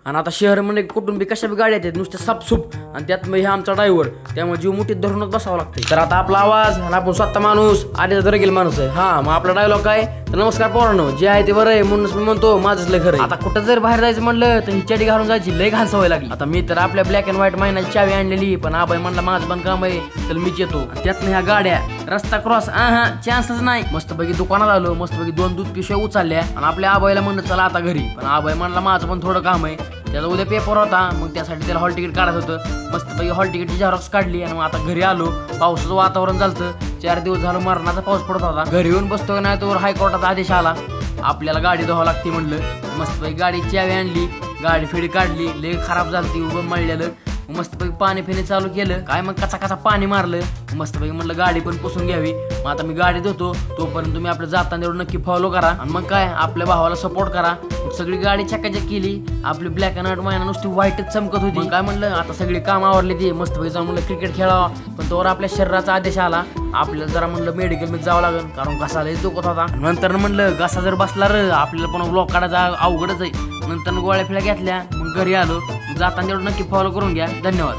आणि आता शहर म्हणजे कुठून बी कशा बी गाड्या येतात नुसत्या सापसूप, आणि त्यात हे आमचा ड्रायव्हर, त्यामुळे जीव मुठीत धरूनच बसावं लागतं. तर आता आपला आवाज आणि आपण स्वतः माणूस आधीच गेला माणूस आहे. हा मग आपला डायलॉग काय, तर नमस्कार पोरांनो, जे आहे ते बरं आहे म्हणूनच मी म्हणतो माझंच लय खरं. आता कुठं जर बाहेर जायचं म्हणलं तर ही चडी घालून जायची लय घाण सवय लागली. आता मी तर आपल्या ब्लॅक अँड व्हाईट महिन्याची चावी आणलेली, पण आबाई म्हणला माझं पण काम आहे, चल मीच येतो. त्यातनं ह्या गाड्या रस्ता क्रॉस चान्सच नाही. मस्तपैकी दुकानात आलो, मस्तपैकी 2 दूध पिशव्या उचलल्या आणि आपल्या आबाईला म्हणलं चला आता घरी, पण आबाई म्हणला माझं पण थोडं काम आहे, त्याचा उद्या पेपर होता, मग त्यासाठी त्याला हॉल तिकीट काढायचं होतं. मस्तपैकी हॉल तिकीटची झेरॉक्स काढली आणि मग आता घरी आलो. पावसाचं वातावरण झालं, 4 दिवस झालं मरणाचा पाऊस पडत होता. घरी येऊन बसतो नाही तर हायकोर्टाचा आदेश आला, आपल्याला गाडी धुवावं लागते म्हणलं. मस्तपैकी गाडीची चावी आणली, गाडी फिडी काढली, लय खराब झाली ती, उभं मळलेलं. मस्तपैकी पाणी फिरणे चालू केलं, काय मग कचा कचा पाणी मारलं. मस्तपैकी म्हणलं गाडी पण पुसून घ्यावी. मग आता मी गाडी धुतो, तोपर्यंत तुम्ही आपल्या जाताना एवढं नक्की फॉलो करा आणि मग काय आपल्या भावाला सपोर्ट करा. सगळी गाडी चकाचक केली, आपली ब्लॅक अँड व्हाईट महिना नुसती व्हाईटच चमकत होती. मग काय म्हणलं आता सगळी काम आवरली ती, मस्तपैकी जाऊन म्हणलं क्रिकेट खेळावा, पण तोवर आपल्या शरीराचा आदेश आला, आपल्याला जरा म्हणलं मेडिकलमध्ये जावं लागेल, कारण घसा लयच दुखत होता. नंतर म्हणलं घसा जर बसला र आपल्याला पण ब्लॉक काढायचा अवघडच आहे. नंतर गोळ्या फिळ्या घेतल्या, मग घरी आलो. जाताना एवढं नक्की फॉलो करून घ्या. धन्यवाद.